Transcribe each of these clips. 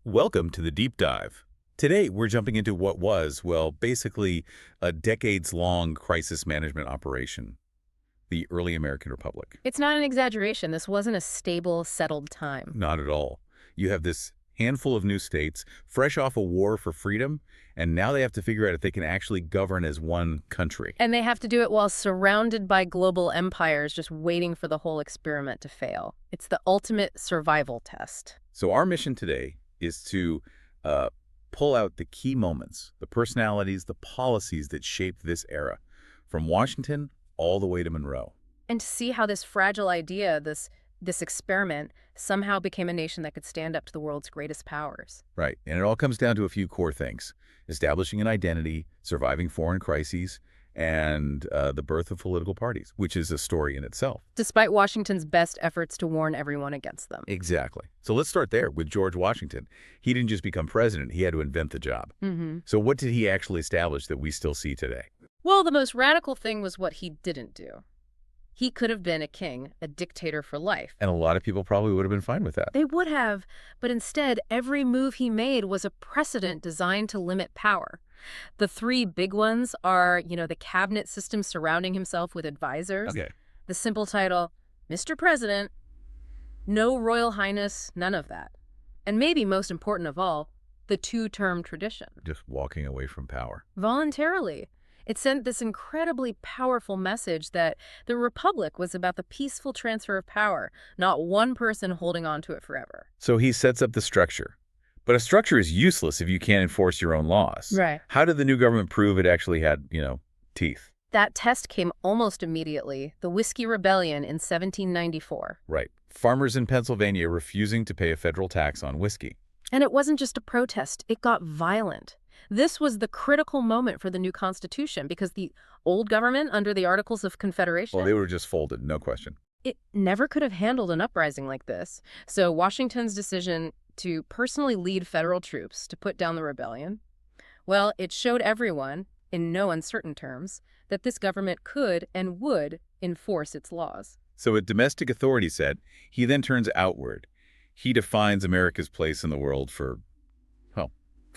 Welcome to the Deep Dive. Today, we're jumping into what was, well, basically a decades-long crisis management operation, the early American Republic. It's not an exaggeration. This wasn't a stable, settled time. Not at all. You have this handful of new states, fresh off a war for freedom, and now they have to figure out if they can actually govern as one country. And they have to do it while surrounded by global empires just waiting for the whole experiment to fail. It's the ultimate survival test. So our mission today is to pull out the key moments, the personalities, the policies that shaped this era, from Washington all the way to Monroe. And to see how this fragile idea, this experiment, somehow became a nation that could stand up to the world's greatest powers. Right, and it all comes down to a few core things: establishing an identity, surviving foreign crises, and the birth of political parties, which is a story in itself. Despite Washington's best efforts to warn everyone against them. Exactly. So let's start there with George Washington. He didn't just become president, he had to invent the job. So what did he actually establish that we still see today? Well, the most radical thing was what he didn't do. He could have been a king, a dictator for life. And a lot of people probably would have been fine with that. They would have, but instead, every move he made was a precedent designed to limit power. The three big ones are, the cabinet system surrounding himself with advisors. Okay. The simple title, Mr. President, no Royal Highness, none of that. And maybe most important of all, the two-term tradition. Just walking away from power. Voluntarily. It sent this incredibly powerful message that the Republic was about the peaceful transfer of power, not one person holding on to it forever. So he sets up the structure. But a structure is useless if you can't enforce your own laws. Right. How did the new government prove it actually had, teeth? That test came almost immediately, the Whiskey Rebellion in 1794. Right. Farmers in Pennsylvania refusing to pay a federal tax on whiskey. And it wasn't just a protest, it got violent. This was the critical moment for the new Constitution because the old government under the Articles of Confederation, Well, they were just folded, no question. it never could have handled an uprising like this. So Washington's decision to personally lead federal troops to put down the rebellion, well, it showed everyone, in no uncertain terms, that this government could and would enforce its laws. So a domestic authority said, he then turns outward. He defines America's place in the world for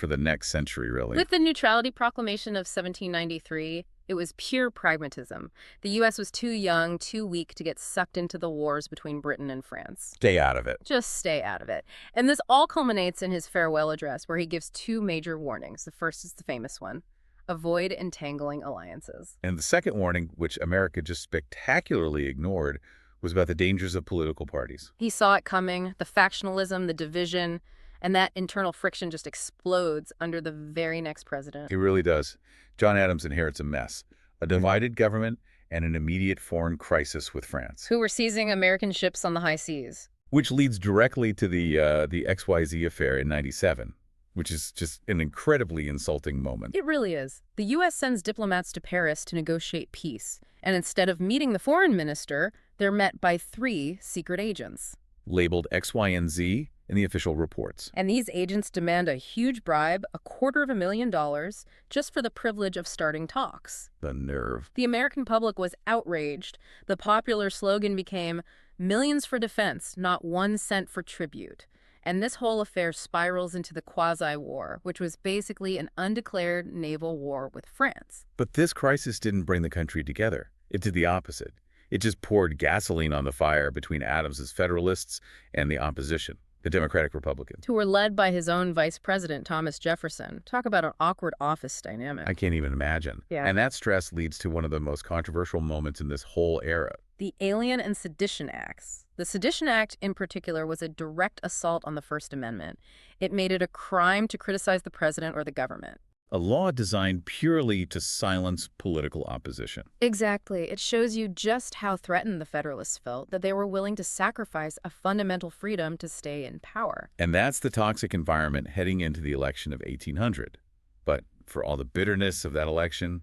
the next century, really. With the Neutrality Proclamation of 1793, it was pure pragmatism. The U.S. was too young, too weak to get sucked into the wars between Britain and France. Stay out of it. Just stay out of it. And this all culminates in his farewell address, where he gives two major warnings. The first is the famous one: avoid entangling alliances. And the second warning, which America just spectacularly ignored, was about the dangers of political parties. He saw it coming, the factionalism, the division, and that internal friction just explodes under the very next president. It really does. John Adams inherits a mess, a divided government and an immediate foreign crisis with France. Who were seizing American ships on the high seas. Which leads directly to the XYZ affair in '97, which is just an incredibly insulting moment. It really is. The U.S. sends diplomats to Paris to negotiate peace, and instead of meeting the foreign minister, they're met by three secret agents. Labeled X, Y, and Z in the official reports. And these agents demand a huge bribe, $250,000, just for the privilege of starting talks. The nerve. The American public was outraged. The popular slogan became, "Millions for defense, not 1 cent for tribute." And this whole affair spirals into the quasi-war, which was basically an undeclared naval war with France. But this crisis didn't bring the country together. It did the opposite. It just poured gasoline on the fire between Adams's Federalists and the opposition, the Democratic Republicans. Who were led by his own vice president, Thomas Jefferson. Talk about an awkward office dynamic. I can't even imagine. Yeah. And that stress leads to one of the most controversial moments in this whole era. The Alien and Sedition Acts. The Sedition Act, in particular, was a direct assault on the First Amendment. It made it a crime to criticize the president or the government. A law designed purely to silence political opposition. Exactly. It shows you just how threatened the Federalists felt, that they were willing to sacrifice a fundamental freedom to stay in power. And that's the toxic environment heading into the election of 1800. But for all the bitterness of that election,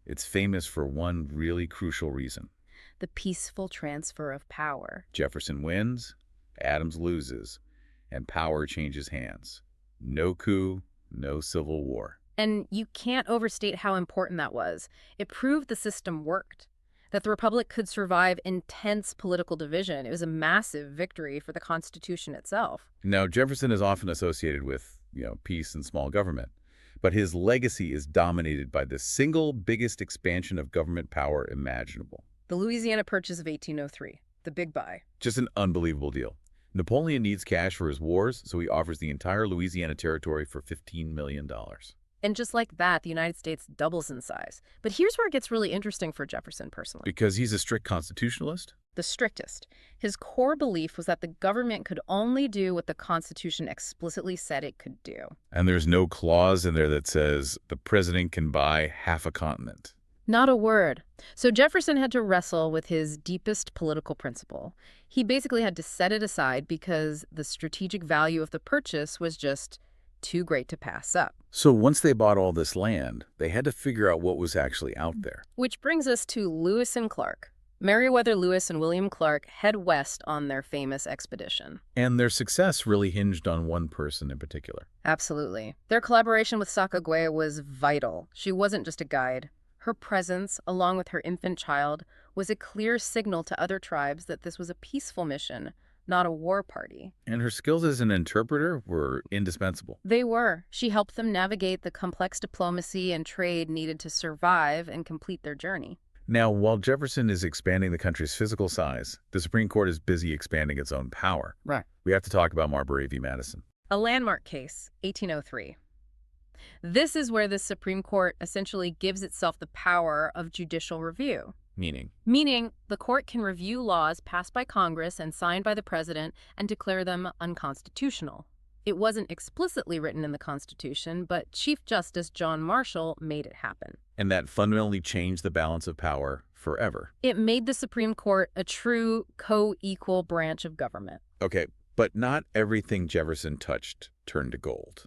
it's famous for one really crucial reason. The peaceful transfer of power. Jefferson wins, Adams loses, and power changes hands. No coup, no civil war. And you can't overstate how important that was. It proved the system worked. that the Republic could survive intense political division. It was a massive victory for the Constitution itself. Now, Jefferson is often associated with, peace and small government, but his legacy is dominated by the single biggest expansion of government power imaginable. The Louisiana Purchase of 1803, the Big Buy. Just an unbelievable deal. Napoleon needs cash for his wars, so he offers the entire Louisiana territory for $15 million. And just like that, the United States doubles in size. But here's where it gets really interesting for Jefferson personally. Because he's a strict constitutionalist? The strictest. His core belief was that the government could only do what the Constitution explicitly said it could do. And there's no clause in there that says the president can buy half a continent. Not a word. So Jefferson had to wrestle with his deepest political principle. He basically had to set it aside because the strategic value of the purchase was just too great to pass up. So once they bought all this land, they had to figure out what was actually out there. Which brings us to Lewis and Clark. Meriwether Lewis and William Clark head west on their famous expedition. And their success really hinged on one person in particular. Absolutely. Their collaboration with Sacagawea was vital. She wasn't just a guide. Her presence, along with her infant child, was a clear signal to other tribes that this was a peaceful mission, not a war party. And her skills as an interpreter were indispensable. They were. She helped them navigate the complex diplomacy and trade needed to survive and complete their journey. Now, while Jefferson is expanding the country's physical size, the Supreme Court is busy expanding its own power. Right. We have to talk about Marbury v. Madison. A landmark case, 1803. This is where the Supreme Court essentially gives itself the power of judicial review. Meaning the court can review laws passed by Congress and signed by the president and declare them unconstitutional. It wasn't explicitly written in the Constitution, but Chief Justice John Marshall made it happen. And that fundamentally changed the balance of power forever. It made the Supreme Court a true co-equal branch of government. Okay, but not everything Jefferson touched turned to gold.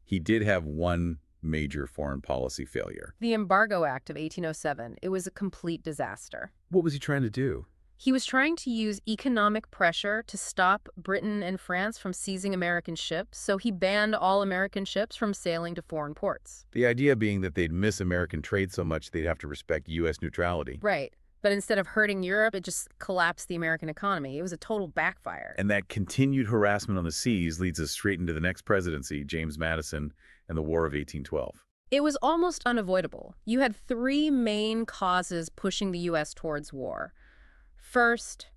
He did have one major foreign policy failure. The Embargo Act of 1807. It was a complete disaster. What was he trying to do? He was trying to use economic pressure to stop Britain and France from seizing American ships, so he banned all American ships from sailing to foreign ports. The idea being that they'd miss American trade so much they'd have to respect U.S. neutrality. Right. But instead of hurting Europe, it just collapsed the American economy. It was a total backfire. And that continued harassment on the seas leads us straight into the next presidency, James Madison, and the War of 1812. It was almost unavoidable. You had three main causes pushing the U.S. towards war. First,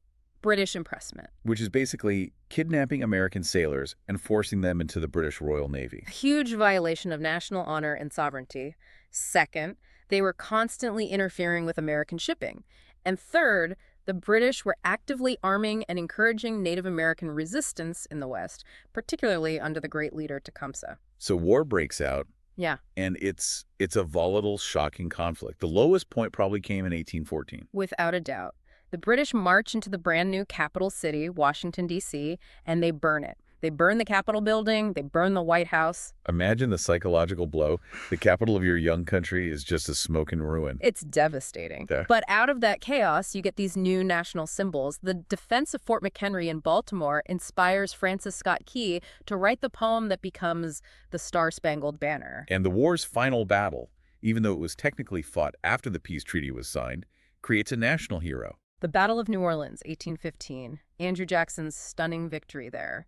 British impressment. Which is basically kidnapping American sailors and forcing them into the British Royal Navy. A huge violation of national honor and sovereignty. Second, they were constantly interfering with American shipping. And third, the British were actively arming and encouraging Native American resistance in the West, particularly under the great leader Tecumseh. So war breaks out. Yeah. And it's a volatile, shocking conflict. The lowest point probably came in 1814. Without a doubt. The British march into the brand new capital city, Washington, D.C., and they burn it. They burn the Capitol building, they burn the White House. Imagine the psychological blow. The capital of your young country is just a smoking ruin. It's devastating. Yeah. But out of that chaos, you get these new national symbols. The defense of Fort McHenry in Baltimore inspires Francis Scott Key to write the poem that becomes the Star-Spangled Banner. And the war's final battle, even though it was technically fought after the peace treaty was signed, creates a national hero. The Battle of New Orleans, 1815. Andrew Jackson's stunning victory there.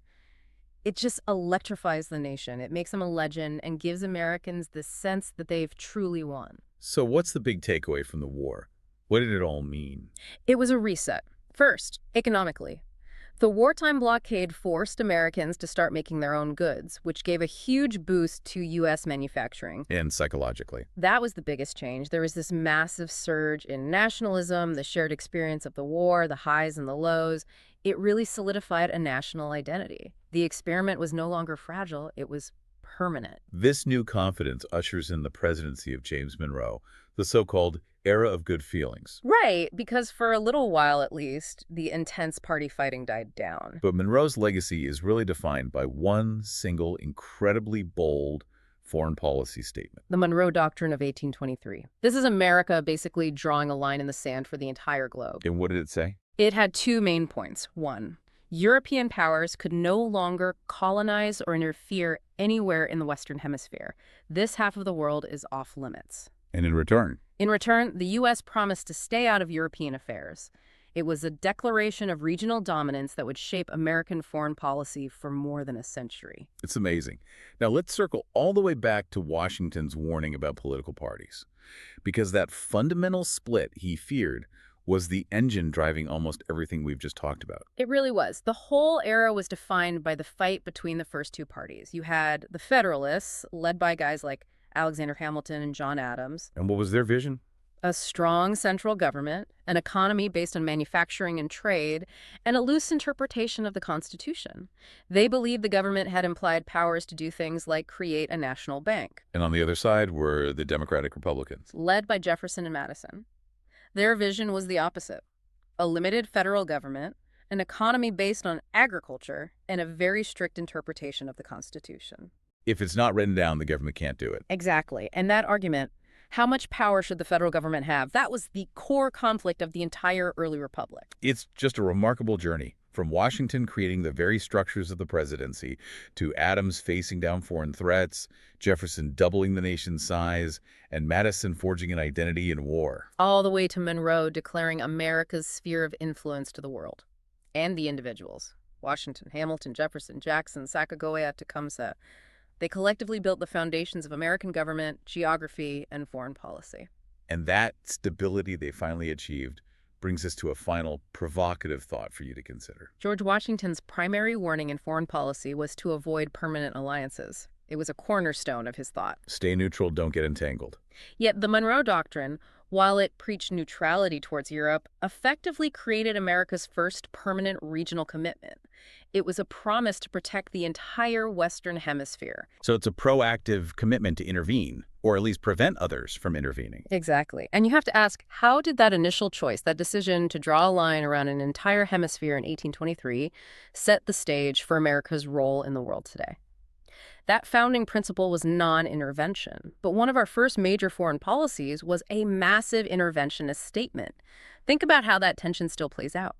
It just electrifies the nation. It makes them a legend and gives Americans the sense that they've truly won. So what's the big takeaway from the war? What did it all mean? It was a reset. First, economically. The wartime blockade forced Americans to start making their own goods, which gave a huge boost to U.S. manufacturing. And psychologically. That was the biggest change. There was this massive surge in nationalism, the shared experience of the war, the highs and the lows. It really solidified a national identity. The experiment was no longer fragile, it was permanent. This new confidence ushers in the presidency of James Monroe, the so-called era of good feelings. Right, because for a little while at least, the intense party fighting died down. But Monroe's legacy is really defined by one single, incredibly bold foreign policy statement. The Monroe Doctrine of 1823. This is America basically drawing a line in the sand for the entire globe. And what did it say? It had two main points. One, European powers could no longer colonize or interfere anywhere in the Western Hemisphere. This half of the world is off limits. And in return? In return, the U.S. promised to stay out of European affairs. It was a declaration of regional dominance that would shape American foreign policy for more than a century. It's amazing. Now let's circle all the way back to Washington's warning about political parties, because that fundamental split he feared was the engine driving almost everything we've just talked about. It really was. The whole era was defined by the fight between the first two parties. You had the Federalists, led by guys like Alexander Hamilton and John Adams, And what was their vision? a strong central government, an economy based on manufacturing and trade, and a loose interpretation of the Constitution. They believed the government had implied powers to do things like create a national bank, And on the other side were the Democratic Republicans. led by Jefferson and Madison. Their vision was the opposite: a limited federal government, an economy based on agriculture, and a very strict interpretation of the Constitution. If it's not written down, the government can't do it. Exactly. And that argument, how much power should the federal government have, that was the core conflict of the entire early republic. It's just a remarkable journey, from Washington creating the very structures of the presidency, to Adams facing down foreign threats, Jefferson doubling the nation's size, and Madison forging an identity in war. All the way to Monroe declaring America's sphere of influence to the world. And the individuals. Washington, Hamilton, Jefferson, Jackson, Sacagawea, Tecumseh. They collectively built the foundations of American government, geography, and foreign policy. And that stability they finally achieved brings us to a final provocative thought for you to consider. George Washington's primary warning in foreign policy was to avoid permanent alliances. It was a cornerstone of his thought. Stay neutral, don't get entangled. Yet the Monroe Doctrine, while it preached neutrality towards Europe, effectively created America's first permanent regional commitment. It was a promise to protect the entire Western Hemisphere. So it's a proactive commitment to intervene, or at least prevent others from intervening. Exactly. And you have to ask, how did that initial choice, that decision to draw a line around an entire hemisphere in 1823, set the stage for America's role in the world today? That founding principle was non-intervention, but one of our first major foreign policies was a massive interventionist statement. Think about how that tension still plays out.